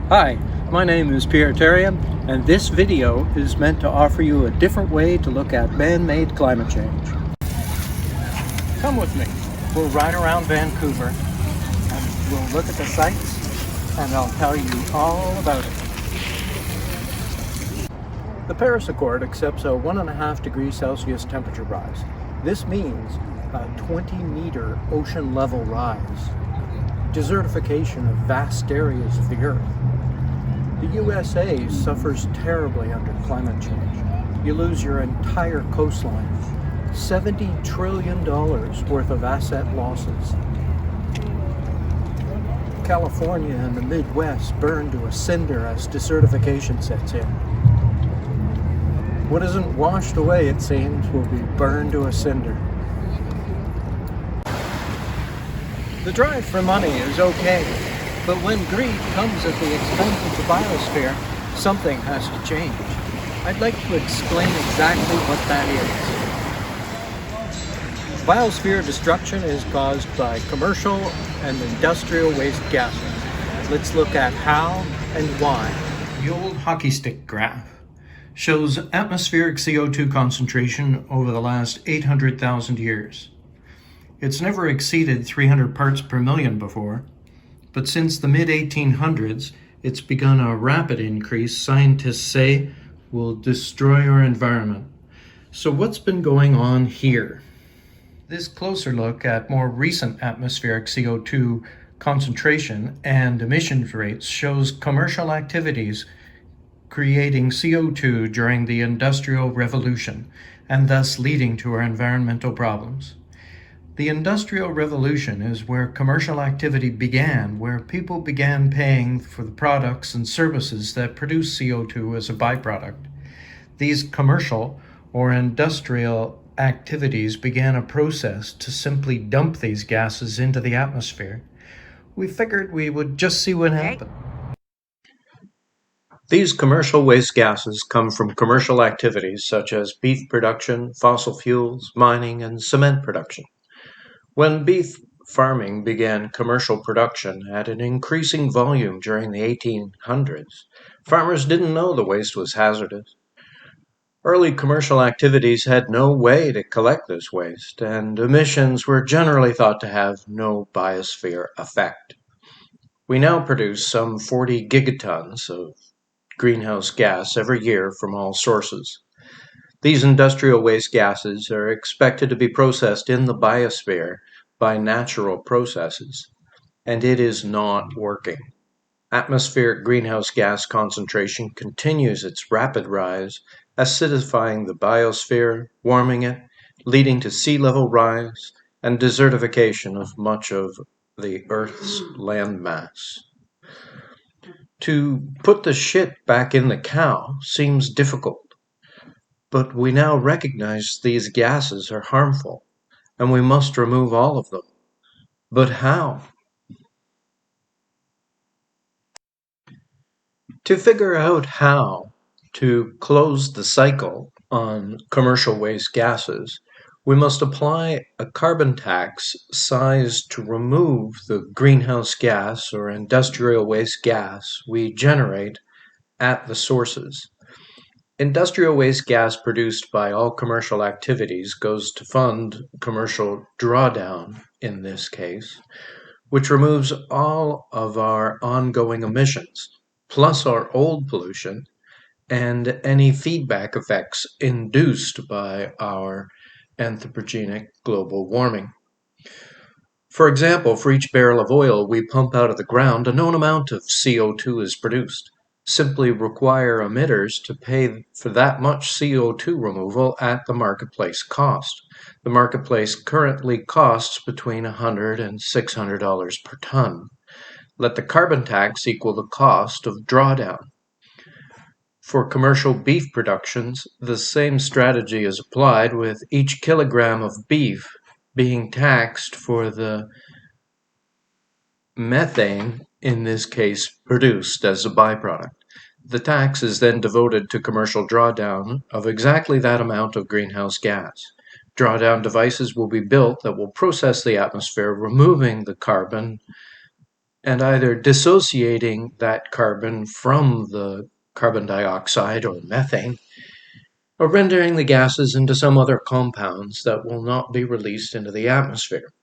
Hi, my name is Pierre Terrien, and this video is meant to offer you a different way to look at man-made climate change. Come with me. We'll ride around Vancouver, and we'll look at the sights, and I'll tell you all about it. The Paris Accord accepts a 1.5 degrees Celsius temperature rise. This means a 20-meter ocean level rise, desertification of vast areas of the Earth. The USA suffers terribly under climate change. You lose your entire coastline, $70 trillion worth of asset losses. California and the Midwest burn to a cinder as desertification sets in. What isn't washed away, it seems, will be burned to a cinder. The drive for money is okay, but when greed comes at the expense of the biosphere, something has to change. I'd like to explain exactly what that is. Biosphere destruction is caused by commercial and industrial waste gases. Let's look at how and why. The old hockey stick graph shows atmospheric CO2 concentration over the last 800,000 years. It's never exceeded 300 parts per million before, but since the mid-1800s, it's begun a rapid increase scientists say will destroy our environment. So what's been going on here? This closer look at more recent atmospheric CO2 concentration and emissions rates shows commercial activities creating CO2 during the Industrial Revolution, and thus leading to our environmental problems. The Industrial Revolution is where commercial activity began, where people began paying for the products and services that produce CO2 as a byproduct. These commercial or industrial activities began a process to simply dump these gases into the atmosphere. We figured we would just see what happened. These commercial waste gases come from commercial activities such as beef production, fossil fuels, mining, and cement production. When beef farming began commercial production at an increasing volume during the 1800s, farmers didn't know the waste was hazardous. Early commercial activities had no way to collect this waste, and emissions were generally thought to have no biosphere effect. We now produce some 40 gigatons of greenhouse gas every year from all sources. These industrial waste gases are expected to be processed in the biosphere by natural processes, and it is not working. Atmospheric greenhouse gas concentration continues its rapid rise, acidifying the biosphere, warming it, leading to sea level rise and desertification of much of the Earth's landmass. To put the shit back in the cow seems difficult, but we now recognize these gases are harmful, and we must remove all of them. But how? To figure out how to close the cycle on commercial waste gases, we must apply a carbon tax sized to remove the greenhouse gas or industrial waste gas we generate at the sources. Industrial waste gas produced by all commercial activities goes to fund commercial drawdown in this case, which removes all of our ongoing emissions, plus our old pollution, and any feedback effects induced by our anthropogenic global warming. For example, for each barrel of oil we pump out of the ground, a known amount of CO2 is produced. Simply require emitters to pay for that much CO2 removal at the marketplace cost. The marketplace currently costs between $100 and $600 per ton. Let the carbon tax equal the cost of drawdown. For commercial beef productions, the same strategy is applied, with each kilogram of beef being taxed for the methane, in this case, produced as a byproduct. The tax is then devoted to commercial drawdown of exactly that amount of greenhouse gas. Drawdown devices will be built that will process the atmosphere, removing the carbon and either dissociating that carbon from the carbon dioxide or methane, or rendering the gases into some other compounds that will not be released into the atmosphere.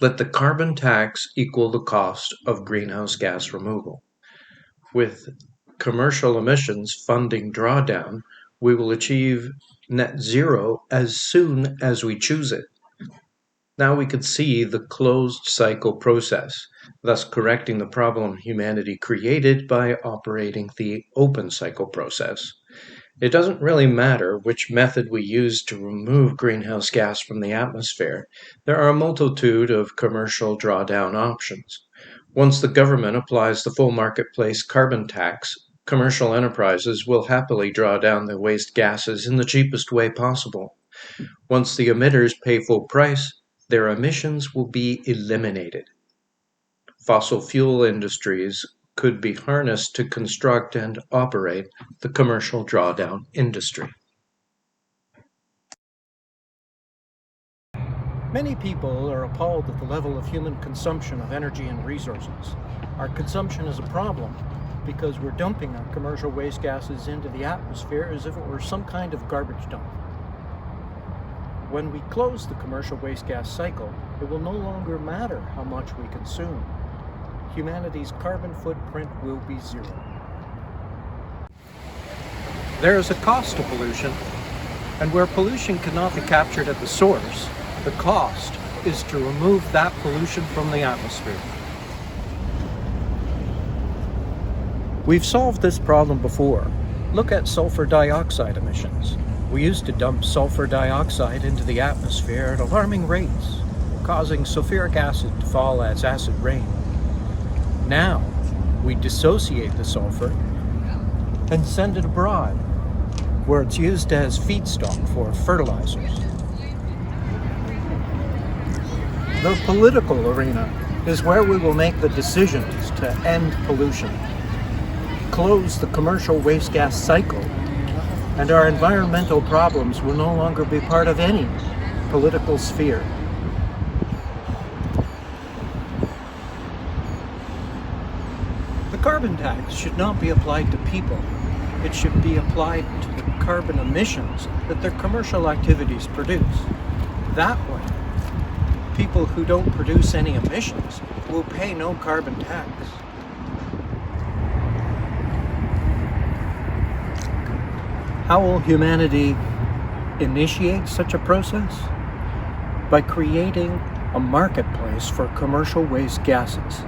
Let the carbon tax equal the cost of greenhouse gas removal. With commercial emissions funding drawdown, we will achieve net zero as soon as we choose it. Now we could see the closed cycle process, thus correcting the problem humanity created by operating the open cycle process. It doesn't really matter which method we use to remove greenhouse gas from the atmosphere. There are a multitude of commercial drawdown options. Once the government applies the full marketplace carbon tax, commercial enterprises will happily draw down the waste gases in the cheapest way possible. Once the emitters pay full price, their emissions will be eliminated. Fossil fuel industries could be harnessed to construct and operate the commercial drawdown industry. Many people are appalled at the level of human consumption of energy and resources. Our consumption is a problem because we're dumping our commercial waste gases into the atmosphere as if it were some kind of garbage dump. When we close the commercial waste gas cycle, it will no longer matter how much we consume. Humanity's carbon footprint will be zero. There is a cost to pollution, and where pollution cannot be captured at the source, the cost is to remove that pollution from the atmosphere. We've solved this problem before. Look at sulfur dioxide emissions. We used to dump sulfur dioxide into the atmosphere at alarming rates, causing sulfuric acid to fall as acid rain. Now, we dissociate the sulfur and send it abroad, where it's used as feedstock for fertilizers. The political arena is where we will make the decisions to end pollution, close the commercial waste gas cycle, and our environmental problems will no longer be part of any political sphere. The carbon tax should not be applied to people. It should be applied to the carbon emissions that their commercial activities produce. That way, people who don't produce any emissions will pay no carbon tax. How will humanity initiate such a process? By creating a marketplace for commercial waste gases.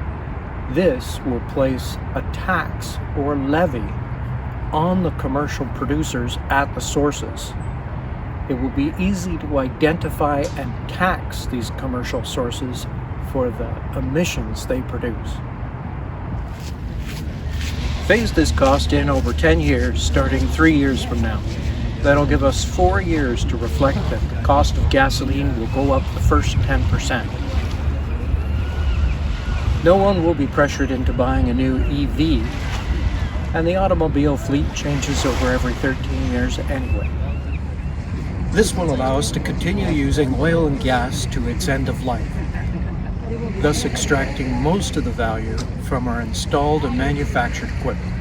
This will place a tax or levy on the commercial producers at the sources. It will be easy to identify and tax these commercial sources for the emissions they produce. Phase this cost in over 10 years, starting 3 years from now. That'll give us 4 years to reflect that the cost of gasoline will go up the first 10%. No one will be pressured into buying a new EV, and the automobile fleet changes over every 13 years anyway. This will allow us to continue using oil and gas to its end of life, thus extracting most of the value from our installed and manufactured equipment.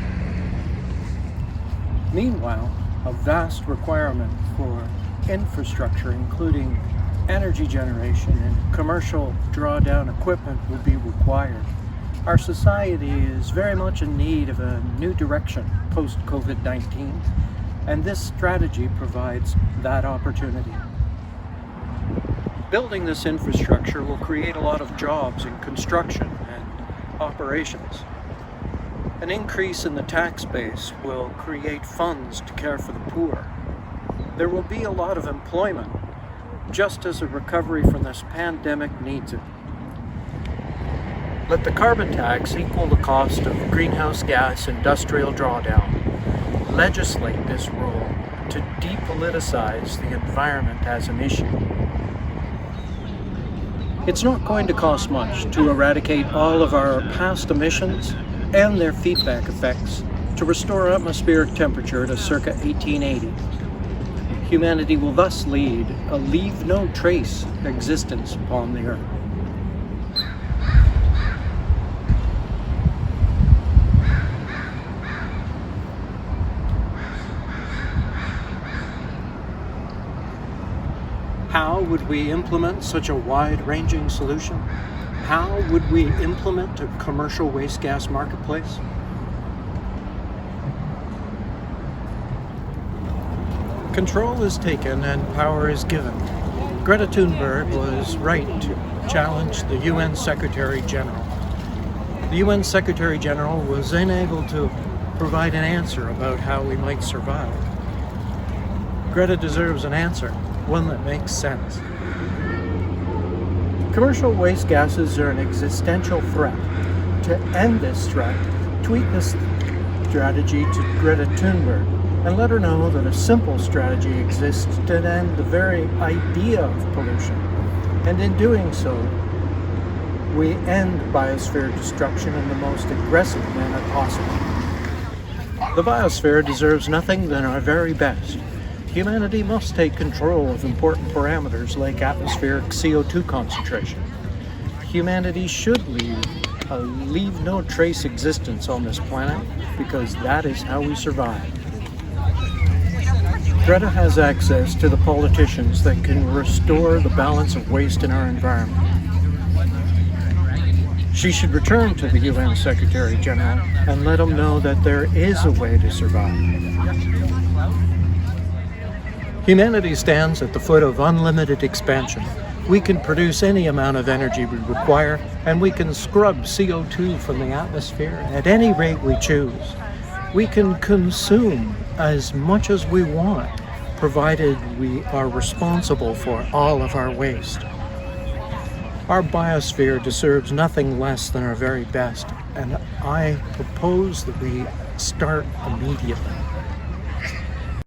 Meanwhile, a vast requirement for infrastructure, including energy generation and commercial drawdown equipment, will be required. Our society is very much in need of a new direction post-COVID-19, and this strategy provides that opportunity. Building this infrastructure will create a lot of jobs in construction and operations. An increase in the tax base will create funds to care for the poor. There will be a lot of employment, just as a recovery from this pandemic needs it. Let the carbon tax equal the cost of greenhouse gas industrial drawdown. Legislate this rule to depoliticize the environment as an issue. It's not going to cost much to eradicate all of our past emissions and their feedback effects to restore atmospheric temperature to circa 1880. Humanity will thus lead a leave no trace existence upon the Earth. How would we implement such a wide-ranging solution? How would we implement a commercial waste gas marketplace? Control is taken and power is given. Greta Thunberg was right to challenge the UN Secretary General. The UN Secretary General was unable to provide an answer about how we might survive. Greta deserves an answer, one that makes sense. Commercial waste gases are an existential threat. To end this threat, tweet this strategy to Greta Thunberg and let her know that a simple strategy exists to end the very idea of pollution. And in doing so, we end biosphere destruction in the most aggressive manner possible. The biosphere deserves nothing than our very best. Humanity must take control of important parameters like atmospheric CO2 concentration. Humanity should leave no trace existence on this planet because that is how we survive. Greta has access to the politicians that can restore the balance of waste in our environment. She should return to the UN Secretary General and let him know that there is a way to survive. Humanity stands at the foot of unlimited expansion. We can produce any amount of energy we require, and we can scrub CO2 from the atmosphere at any rate we choose. We can consume as much as we want, provided we are responsible for all of our waste. Our biosphere deserves nothing less than our very best, and I propose that we start immediately.